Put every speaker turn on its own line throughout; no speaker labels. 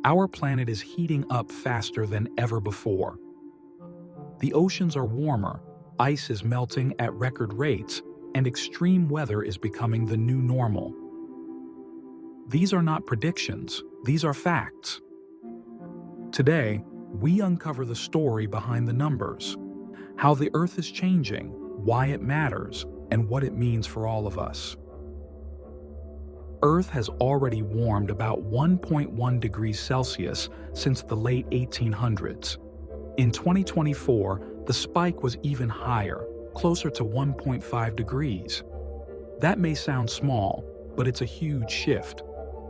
Our planet is heating up faster than ever before. The oceans are warmer, ice is melting at record rates, and extreme weather is becoming the new normal. These are not predictions, these are facts. Today, we uncover the story behind the numbers, how the Earth is changing, why it matters, and what it means for all of us. Earth has already warmed about 1.1 degrees Celsius since the late 1800s. In 2024, the spike was even higher, closer to 1.5 degrees. That may sound small, but it's a huge shift.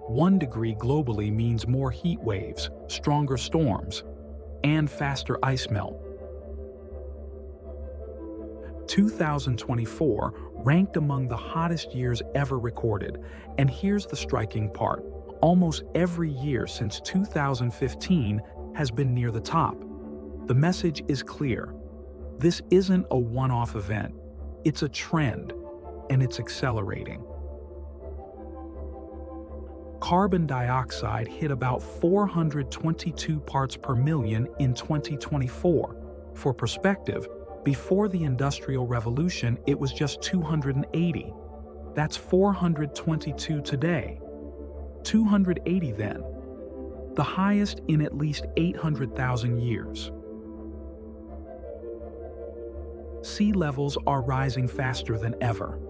1 degree globally means more heat waves, stronger storms, and faster ice melt. 2024 ranked among the hottest years ever recorded, and here's the striking part. Almost every year since 2015 has been near the top. The message is clear. This isn't a one-off event. It's a trend, and it's accelerating. Carbon dioxide hit about 422 parts per million in 2024. For perspective, before the Industrial Revolution, it was just 280. That's 422 today. 280 then. The highest in at least 800,000 years. Sea levels are rising faster than ever.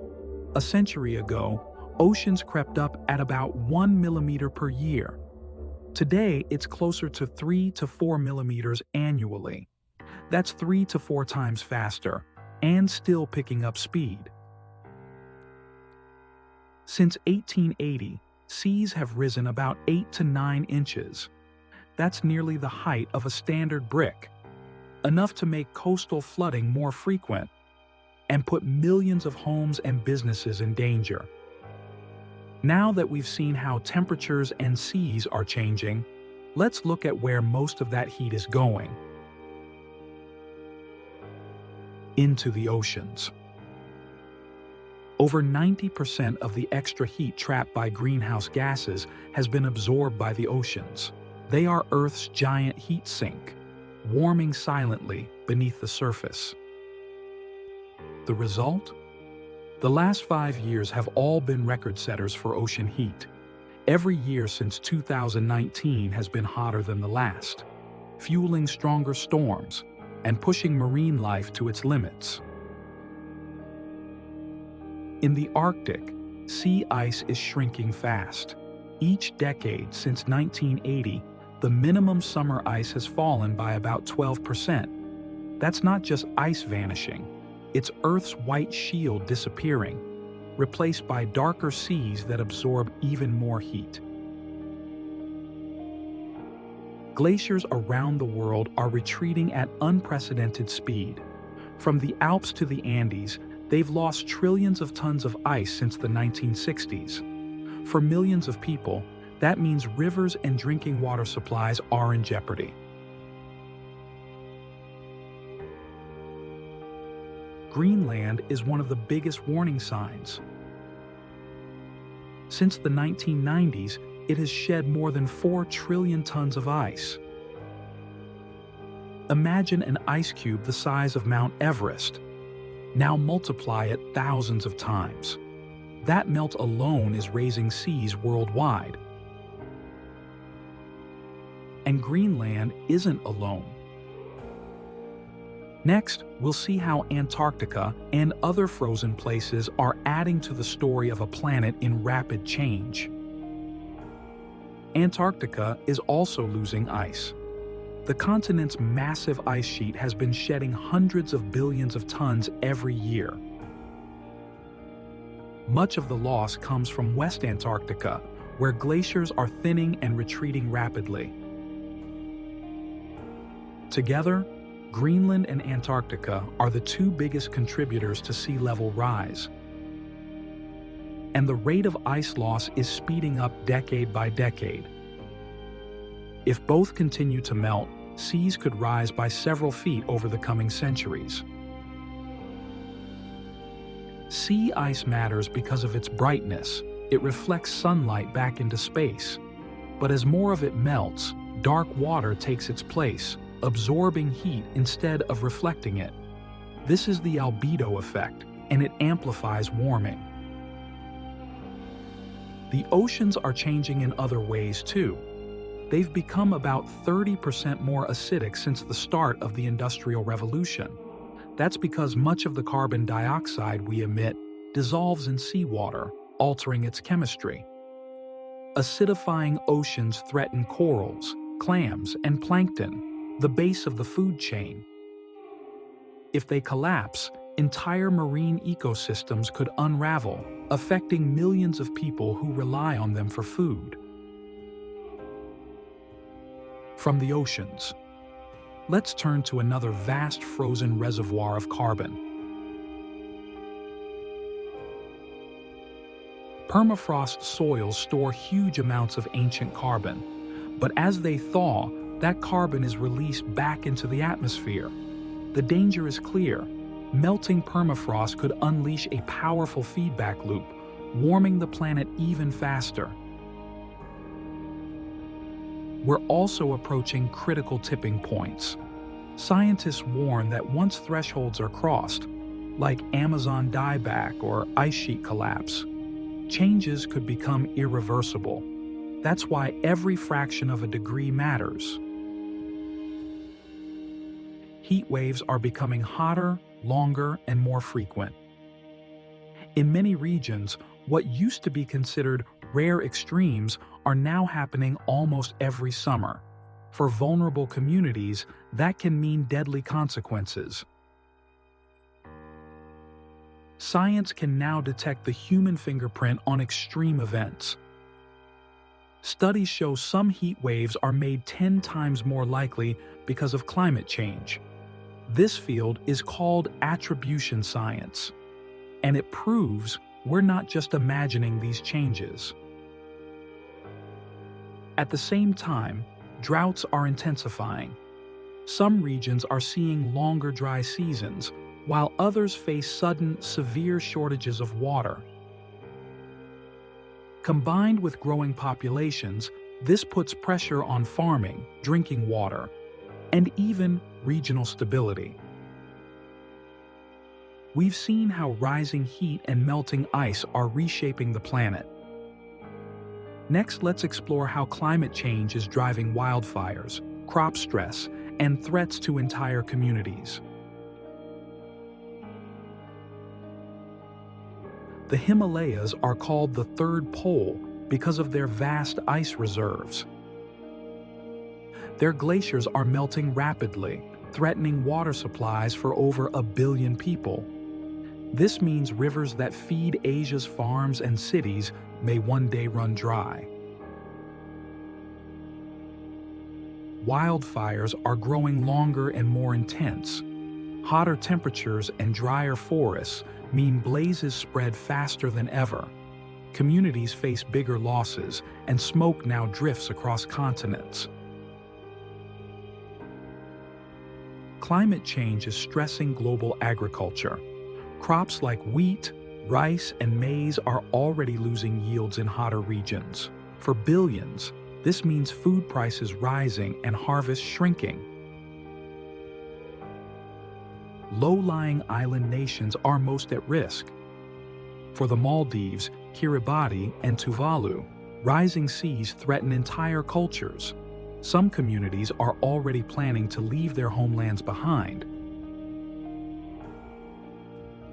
A century ago, oceans crept up at about 1 millimeter per year. Today, it's closer to 3 to 4 millimeters annually. That's 3 to 4 times faster, and still picking up speed. Since 1880, seas have risen about 8 to 9 inches. That's nearly the height of a standard brick, enough to make coastal flooding more frequent and put millions of homes and businesses in danger. Now that we've seen how temperatures and seas are changing, let's look at where most of that heat is going. Into the oceans. Over 90% of the extra heat trapped by greenhouse gases has been absorbed by the oceans. They are Earth's giant heat sink, warming silently beneath the surface. The result? The last 5 years have all been record setters for ocean heat. Every year since 2019 has been hotter than the last, fueling stronger storms and pushing marine life to its limits. In the Arctic, sea ice is shrinking fast. Each decade since 1980, the minimum summer ice has fallen by about 12%. That's not just ice vanishing, it's Earth's white shield disappearing, replaced by darker seas that absorb even more heat. Glaciers around the world are retreating at unprecedented speed. From the Alps to the Andes, they've lost trillions of tons of ice since the 1960s. For millions of people, that means rivers and drinking water supplies are in jeopardy. Greenland is one of the biggest warning signs. Since the 1990s, it has shed more than 4 trillion tons of ice. Imagine an ice cube the size of Mount Everest. Now multiply it thousands of times. That melt alone is raising seas worldwide. And Greenland isn't alone. Next, we'll see how Antarctica and other frozen places are adding to the story of a planet in rapid change. Antarctica is also losing ice. The continent's massive ice sheet has been shedding hundreds of billions of tons every year. Much of the loss comes from West Antarctica, where glaciers are thinning and retreating rapidly. Together, Greenland and Antarctica are the 2 biggest contributors to sea level rise. And the rate of ice loss is speeding up decade by decade. If both continue to melt, seas could rise by several feet over the coming centuries. Sea ice matters because of its brightness. It reflects sunlight back into space. But as more of it melts, dark water takes its place, absorbing heat instead of reflecting it. This is the albedo effect, and it amplifies warming. The oceans are changing in other ways too. They've become about 30% more acidic since the start of the Industrial Revolution. That's because much of the carbon dioxide we emit dissolves in seawater, altering its chemistry. Acidifying oceans threaten corals, clams, and plankton, the base of the food chain. If they collapse, entire marine ecosystems could unravel, affecting millions of people who rely on them for food. From the oceans, let's turn to another vast frozen reservoir of carbon. Permafrost soils store huge amounts of ancient carbon, but as they thaw, that carbon is released back into the atmosphere. The danger is clear. Melting permafrost could unleash a powerful feedback loop, warming the planet even faster. We're also approaching critical tipping points. Scientists warn that once thresholds are crossed, like Amazon dieback or ice sheet collapse, changes could become irreversible. That's why every fraction of a degree matters. Heat waves are becoming hotter, longer, and more frequent. In many regions, what used to be considered rare extremes are now happening almost every summer. For vulnerable communities, that can mean deadly consequences. Science can now detect the human fingerprint on extreme events. Studies show some heat waves are made 10 times more likely because of climate change. This field is called attribution science, and it proves we're not just imagining these changes. At the same time, droughts are intensifying. Some regions are seeing longer dry seasons, while others face sudden, severe shortages of water. Combined with growing populations, this puts pressure on farming, drinking water, and even regional stability. We've seen how rising heat and melting ice are reshaping the planet. Next, let's explore how climate change is driving wildfires, crop stress, and threats to entire communities. The Himalayas are called the third pole because of their vast ice reserves. Their glaciers are melting rapidly, threatening water supplies for over 1 billion people. This means rivers that feed Asia's farms and cities may one day run dry. Wildfires are growing longer and more intense. Hotter temperatures and drier forests mean blazes spread faster than ever. Communities face bigger losses, and smoke now drifts across continents. Climate change is stressing global agriculture. Crops like wheat, rice, and maize are already losing yields in hotter regions. For billions, this means food prices rising and harvests shrinking. Low-lying island nations are most at risk. For the Maldives, Kiribati, and Tuvalu, rising seas threaten entire cultures. Some communities are already planning to leave their homelands behind.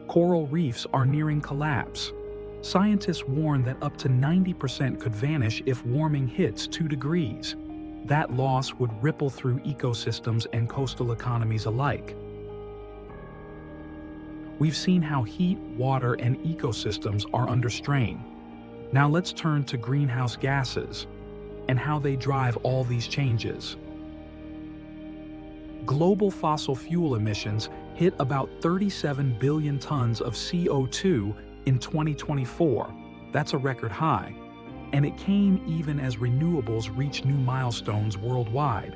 Coral reefs are nearing collapse. Scientists warn that up to 90% could vanish if warming hits 2 degrees. That loss would ripple through ecosystems and coastal economies alike. We've seen how heat, water, and ecosystems are under strain. Now let's turn to greenhouse gases and how they drive all these changes. Global fossil fuel emissions hit about 37 billion tons of CO2 in 2024. That's a record high, and it came even as renewables reach new milestones worldwide.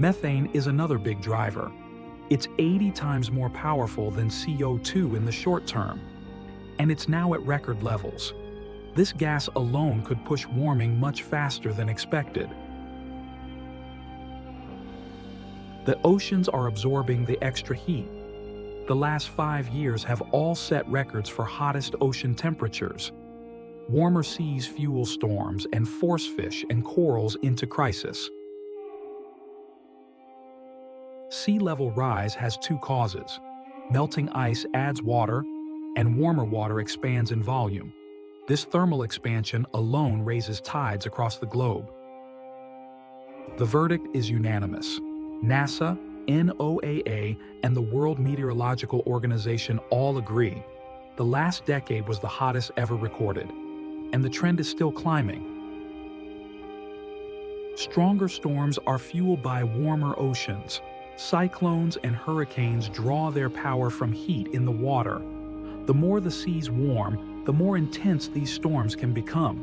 Methane is another big driver. It's 80 times more powerful than CO2 in the short term, and it's now at record levels. This gas alone could push warming much faster than expected. The oceans are absorbing the extra heat. The last 5 years have all set records for hottest ocean temperatures. Warmer seas fuel storms and force fish and corals into crisis. Sea level rise has 2 causes. Melting ice adds water, and warmer water expands in volume. This thermal expansion alone raises tides across the globe. The verdict is unanimous. NASA, NOAA, and the World Meteorological Organization all agree. The last decade was the hottest ever recorded, and the trend is still climbing. Stronger storms are fueled by warmer oceans. Cyclones and hurricanes draw their power from heat in the water. The more the seas warm, the more intense these storms can become.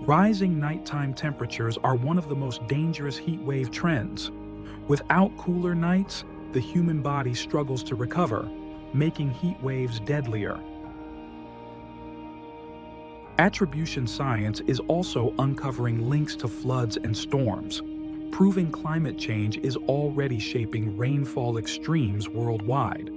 Rising nighttime temperatures are one of the most dangerous heat wave trends. Without cooler nights, the human body struggles to recover, making heat waves deadlier. Attribution science is also uncovering links to floods and storms, proving climate change is already shaping rainfall extremes worldwide.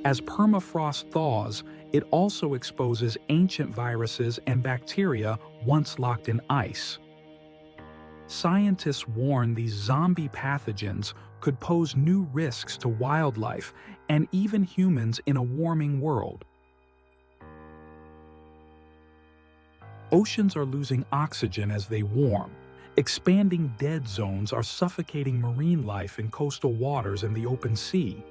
As permafrost thaws, it also exposes ancient viruses and bacteria once locked in ice. Scientists warn these zombie pathogens could pose new risks to wildlife and even humans in a warming world. Oceans are losing oxygen as they warm. Expanding dead zones are suffocating marine life in coastal waters and the open sea.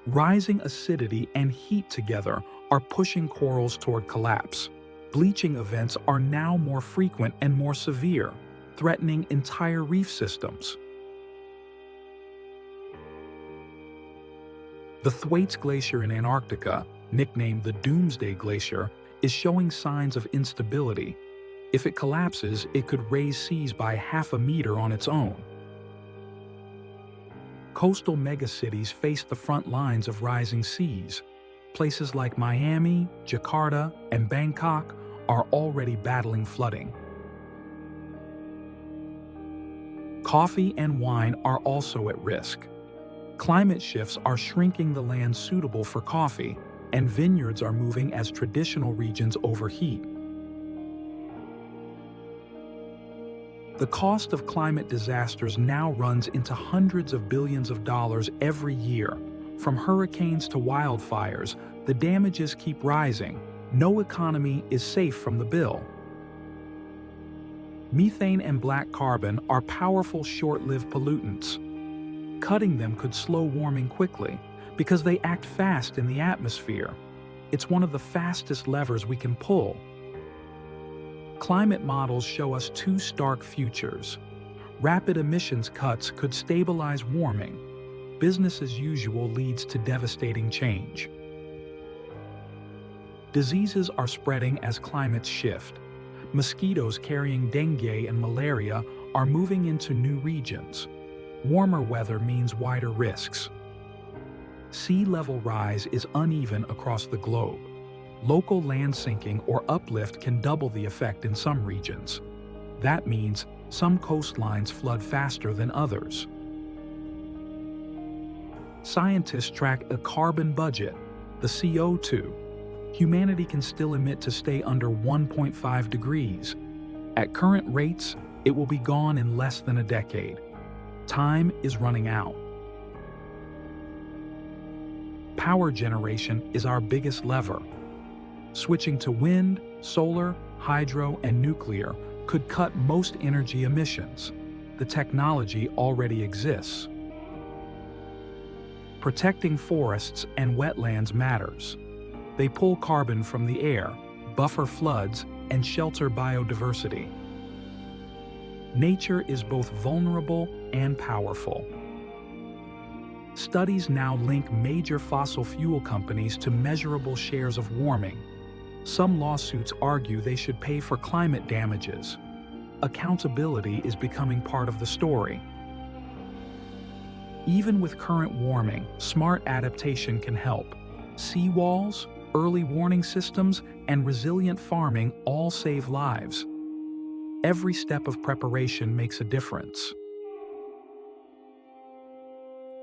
Rising acidity and heat together are pushing corals toward collapse. Bleaching events are now more frequent and more severe, threatening entire reef systems. The Thwaites Glacier in Antarctica, nicknamed the Doomsday Glacier, is showing signs of instability. If it collapses, it could raise seas by half a meter on its own. Coastal megacities face the front lines of rising seas. Places like Miami, Jakarta, and Bangkok are already battling flooding. Coffee and wine are also at risk. Climate shifts are shrinking the land suitable for coffee, and vineyards are moving as traditional regions overheat. The cost of climate disasters now runs into hundreds of billions of dollars every year. From hurricanes to wildfires, the damages keep rising. No economy is safe from the bill. Methane and black carbon are powerful short-lived pollutants. Cutting them could slow warming quickly because they act fast in the atmosphere. It's one of the fastest levers we can pull. Climate models show us 2 stark futures. Rapid emissions cuts could stabilize warming. Business as usual leads to devastating change. Diseases are spreading as climates shift. Mosquitoes carrying dengue and malaria are moving into new regions. Warmer weather means wider risks. Sea level rise is uneven across the globe. Local land sinking or uplift can double the effect in some regions. That means some coastlines flood faster than others. Scientists track a carbon budget, the CO2. Humanity can still emit to stay under 1.5 degrees. At current rates, it will be gone in less than a decade. Time is running out. Power generation is our biggest lever. Switching to wind, solar, hydro, and nuclear could cut most energy emissions. The technology already exists. Protecting forests and wetlands matters. They pull carbon from the air, buffer floods, and shelter biodiversity. Nature is both vulnerable and powerful. Studies now link major fossil fuel companies to measurable shares of warming. Some lawsuits argue they should pay for climate damages. Accountability is becoming part of the story. Even with current warming, smart adaptation can help. Seawalls, early warning systems, and resilient farming all save lives. Every step of preparation makes a difference.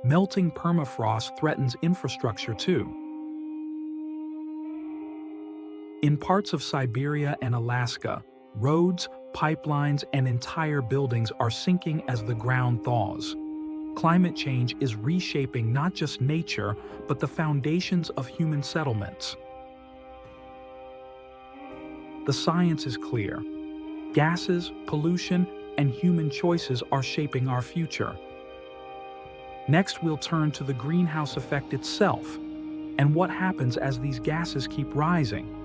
Melting permafrost threatens infrastructure too. In parts of Siberia and Alaska, roads, pipelines, and entire buildings are sinking as the ground thaws. Climate change is reshaping not just nature, but the foundations of human settlements. The science is clear. Gases, pollution, and human choices are shaping our future. Next, we'll turn to the greenhouse effect itself and what happens as these gases keep rising.